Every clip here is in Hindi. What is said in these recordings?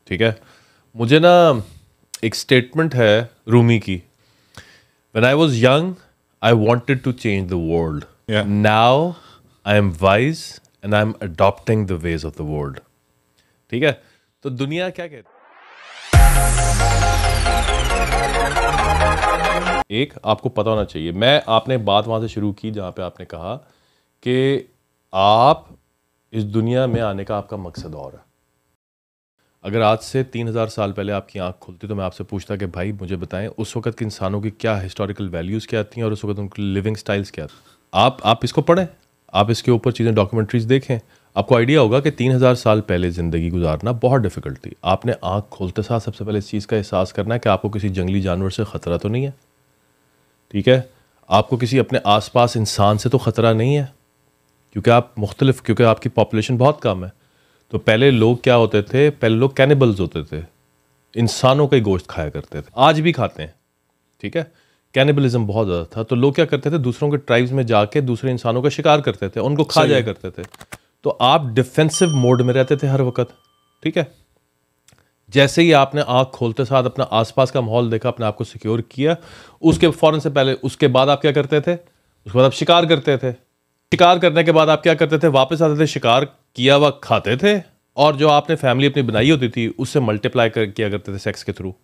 ठीक है। मुझे ना एक स्टेटमेंट है रूमी की, when I was young I wanted to change the world, now I am wise and I am adopting the ways of the world. ठीक है, तो दुनिया क्या कहती है? एक आपको पता होना चाहिए, आपने बात वहां से शुरू की जहां पे आपने कहा कि आप इस दुनिया में आने का आपका मकसद और है। अगर आज से 3000 साल पहले आपकी आंख खुलती तो मैं आपसे पूछता कि भाई मुझे बताएं उस वक्त के इंसानों की क्या हिस्टोरिकल वैल्यूज़ क्या थी और उस वक्त उनकी लिविंग स्टाइल्स क्या थी। आप इसको पढ़ें, आप इसके ऊपर चीज़ें डॉक्यूमेंट्रीज देखें, आपको आइडिया होगा कि 3000 साल पहले ज़िंदगी गुजारना बहुत डिफ़िकल्ट थी। आपने आंख खोलते साथ सबसे पहले इस चीज़ का एहसास करना है कि आपको किसी जंगली जानवर से ख़तरा तो नहीं है। ठीक है, आपको किसी अपने आसपास इंसान से तो ख़तरा नहीं है, क्योंकि आपकी पॉपुलेशन बहुत कम है। तो पहले लोग क्या होते थे? पहले लोग कैनिबल्स होते थे, इंसानों का ही गोश्त खाया करते थे, आज भी खाते हैं। ठीक है, कैनिबलिज्म बहुत ज़्यादा था। तो लोग क्या करते थे? दूसरों के ट्राइब्स में जाके दूसरे इंसानों का शिकार करते थे, उनको खा जाया करते थे। तो आप डिफेंसिव मोड में रहते थे हर वक्त। ठीक है, जैसे ही आपने आंख खोलते साथ अपना आसपास का माहौल देखा, अपने आप को सिक्योर किया, उसके फौरन से पहले उसके बाद आप क्या करते थे? उसके बाद आप शिकार करते थे। शिकार करने के बाद आप क्या करते थे? वापस आते थे, शिकार किया हुआ खाते थे, और जो आपने फैमिली अपनी बनाई होती थी उससे मल्टीप्लाई किया करते थे सेक्स के थ्रू।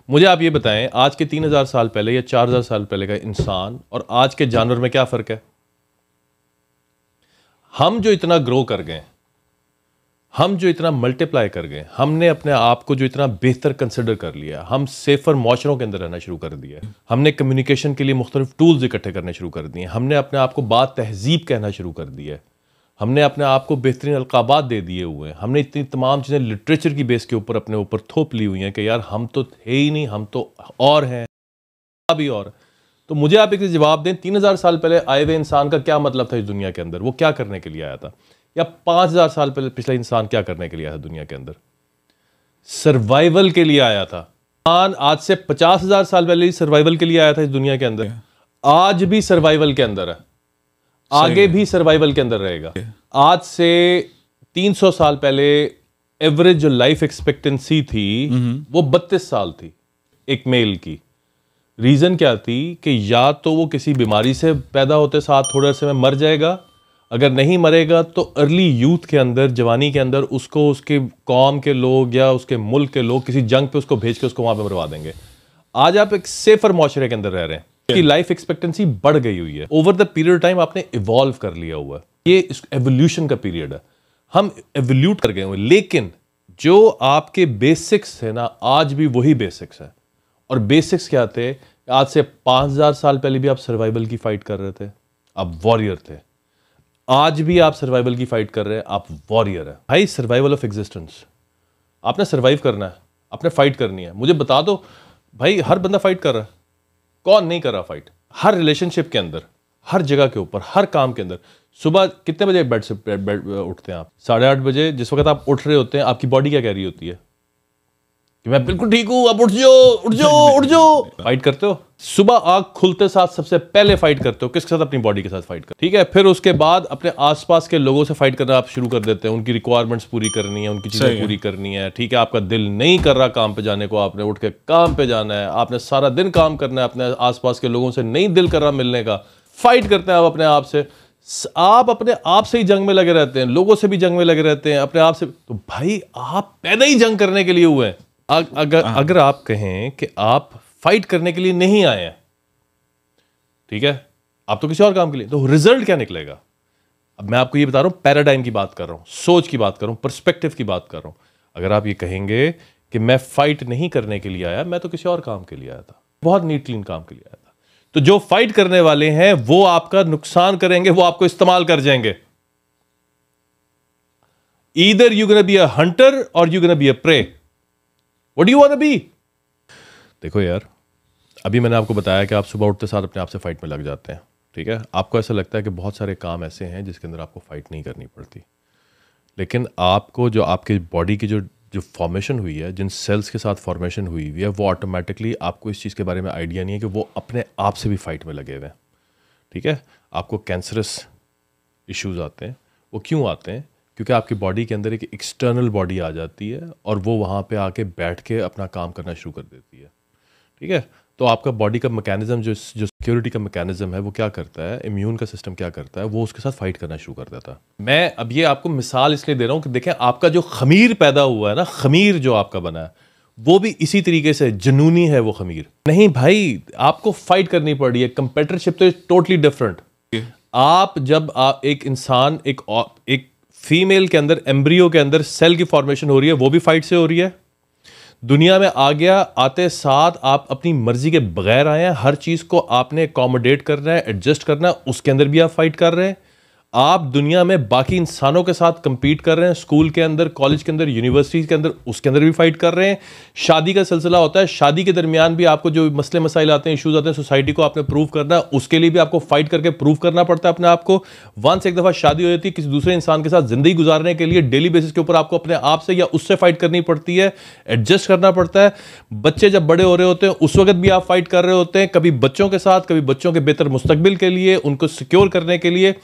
मुझे आप ये बताएं, आज के 3000 साल पहले या 4000 साल पहले का इंसान और आज के जानवर में क्या फ़र्क है? हम जो इतना ग्रो कर गए, हम जो इतना मल्टीप्लाई कर गए, हमने अपने आप को जो इतना बेहतर कंसिडर कर लिया, हम सेफर माशरों के अंदर रहना शुरू कर दिया, हमने कम्युनिकेशन के लिए मुख्तलिफ टूल्स इकट्ठे करने शुरू कर दिए, हमने अपने आप को बात तहजीब कहना शुरू कर दिया, हमने अपने आप को बेहतरीन अलकाबात दे दिए हुए हैं, हमने इतनी तमाम चीज़ें लिटरेचर की बेस के ऊपर अपने ऊपर थोप ली हुई हैं कि यार हम तो थे ही नहीं, हम तो और हैं, अभी और। तो मुझे आप एक जवाब दें, 3000 साल पहले आए हुए इंसान का क्या मतलब था इस दुनिया के अंदर? वो क्या करने के लिए आया था? या 5000 साल पहले पिछला इंसान क्या करने के लिए आया था दुनिया के अंदर? सर्वाइवल के लिए आया था। आज से 50,000 साल पहले ही सर्वाइवल के लिए आया था इस दुनिया के अंदर, आज भी सर्वाइवल के अंदर है, आगे भी सर्वाइवल के अंदर रहेगा। आज से 300 साल पहले एवरेज जो लाइफ एक्सपेक्टेंसी थी वो 32 साल थी एक मेल की। रीजन क्या थी कि या तो वो किसी बीमारी से पैदा होते साथ थोड़े अरसे में मर जाएगा, अगर नहीं मरेगा तो अर्ली यूथ के अंदर, जवानी के अंदर उसको उसके कौम के लोग या उसके मुल्क के लोग किसी जंग पे उसको भेज के उसको वहां पे मरवा देंगे। आज आप एक सेफर माशरे के अंदर रह रहे हैं, कि लाइफ एक्सपेक्टेंसी बढ़ गई हुई है। ओवर द पीरियड टाइम आपने इवॉल्व कर लिया हुआ है, ये एवोल्यूशन का पीरियड है, हम एवोल्यूट कर गए हुए। लेकिन जो आपके बेसिक्स है ना, आज भी वही बेसिक्स है। और बेसिक्स क्या थे? आज से 5000 साल पहले भी आप सर्वाइवल की फाइट कर रहे थे, आप वॉरियर थे। आज भी आप सर्वाइवल की फाइट कर रहे हैं, आप वॉरियर है भाई। सर्वाइवल ऑफ एग्जिस्टेंस, आपने सर्वाइव करना है, आपने फाइट करनी है। मुझे बता दो भाई, हर बंदा फाइट कर रहा है, कौन नहीं कर रहा फाइट? हर रिलेशनशिप के अंदर, हर जगह के ऊपर, हर काम के अंदर। सुबह कितने बजे बेड से उठते हैं आप? 8:30 बजे। जिस वक्त आप उठ रहे होते हैं, आपकी बॉडी क्या कह रही होती है कि मैं बिल्कुल ठीक हूं, अब उठ जाओ उठ जाओ उठ जाओ। फाइट करते हो, सुबह आंख खुलते साथ सबसे पहले फाइट करते हो किसके साथ? अपनी बॉडी के साथ फाइट कर। ठीक है, फिर उसके बाद अपने आसपास के लोगों से फाइट करना आप शुरू कर देते हैं, उनकी रिक्वायरमेंट्स पूरी करनी है, उनकी चीजें पूरी करनी है। ठीक है, आपका दिल नहीं कर रहा काम पे जाने को, आपने उठ के काम पे जाना है, आपने सारा दिन काम करना है, अपने आसपास के लोगों से नहीं दिल कर रहा मिलने का, फाइट करते हैं आप अपने आप से। आप अपने आप से ही जंग में लगे रहते हैं, लोगों से भी जंग में लगे रहते हैं, अपने आप से। तो भाई आप पैदा ही जंग करने के लिए हुए हैं। अगर आप कहें कि आप फाइट करने के लिए नहीं आए हैं, ठीक है, आप तो किसी और काम के लिए, तो रिजल्ट क्या निकलेगा? अब मैं आपको ये बता रहा हूं, पैराडाइम की बात कर रहा हूं, सोच की बात कर रहा हूं, पर्सपेक्टिव की बात कर रहा हूं। अगर आप ये कहेंगे कि मैं फाइट नहीं करने के लिए आया, मैं तो किसी और काम के लिए आया था, बहुत नीट क्लीन काम के लिए आया था, तो जो फाइट करने वाले हैं वो आपका नुकसान करेंगे, वो आपको इस्तेमाल कर जाएंगे। Either you gonna be a hunter और you gonna be a prey. What do you want to be? देखो यार, अभी मैंने आपको बताया कि आप सुबह उठते साथ अपने आप से फाइट में लग जाते हैं। ठीक है, आपको ऐसा लगता है कि बहुत सारे काम ऐसे हैं जिसके अंदर आपको फाइट नहीं करनी पड़ती, लेकिन आपको जो आपके बॉडी की जो फॉर्मेशन हुई है, जिन सेल्स के साथ फॉर्मेशन हुई है, वो ऑटोमेटिकली, आपको इस चीज़ के बारे में आइडिया नहीं है कि वो अपने आप से भी फाइट में लगे हुए हैं। ठीक है, आपको कैंसरस इश्यूज़ आते हैं, वो क्यों आते हैं? क्योंकि आपकी बॉडी के अंदर एक एक्सटर्नल बॉडी आ जाती है और वो वहाँ पे आके बैठ के अपना काम करना शुरू कर देती है, ठीक है। तो आपका बॉडी का मैकेनिज्म जो सिक्योरिटी का मैकेनिज्म है वो क्या करता है, इम्यून का सिस्टम क्या करता है, वो उसके साथ फाइट करना शुरू कर देता है। मैं अब ये आपको मिसाल इसलिए दे रहा हूँ कि देखें आपका जो खमीर पैदा हुआ है ना, खमीर जो आपका बना है वो भी इसी तरीके से जुनूनी है वो खमीर। नहीं भाई, आपको फाइट करनी पड़ रही है। कंपेटिटरशिप तो टोटली डिफरेंट। आप जब एक इंसान एक फीमेल के अंदर, एम्ब्रियो के अंदर सेल की फॉर्मेशन हो रही है, वो भी फाइट से हो रही है। दुनिया में आ गया, आते साथ आप अपनी मर्जी के बगैर आए हैं, हर चीज को आपने अकोमोडेट करना है, एडजस्ट करना है, उसके अंदर भी आप फाइट कर रहे हैं। आप दुनिया में बाकी इंसानों के साथ कंपीट कर रहे हैं, स्कूल के अंदर, कॉलेज के अंदर, यूनिवर्सिटी के अंदर, उसके अंदर भी फाइट कर रहे हैं। शादी का सिलसिला होता है, शादी के दरमियान भी आपको जो मसले मसाइल आते हैं, इश्यूज आते हैं, सोसाइटी को आपने प्रूव करना है, उसके लिए भी आपको फाइट करके प्रूव करना पड़ता है अपने आप को। वंस एक दफा शादी हो जाती है, किसी दूसरे इंसान के साथ जिंदगी गुजारने के लिए डेली बेसिस के ऊपर आपको अपने आप से या उससे फाइट करनी पड़ती है, एडजस्ट करना पड़ता है। बच्चे जब बड़े हो रहे होते हैं उस वक्त भी आप फाइट कर रहे होते हैं, कभी बच्चों के साथ, कभी बच्चों के बेहतर मुस्तकबिल के लिए, उनको सिक्योर करने के लिए।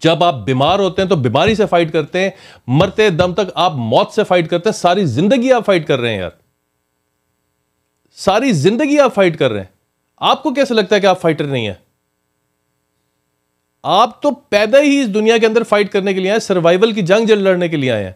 जब आप बीमार होते हैं तो बीमारी से फाइट करते हैं, मरते दम तक आप मौत से फाइट करते हैं। सारी जिंदगी आप फाइट कर रहे हैं यार, सारी जिंदगी आप फाइट कर रहे हैं। आपको कैसे लगता है कि आप फाइटर नहीं है? आप तो पैदा ही इस दुनिया के अंदर फाइट करने के लिए आए, सर्वाइवल की जंग लड़ने के लिए आए हैं।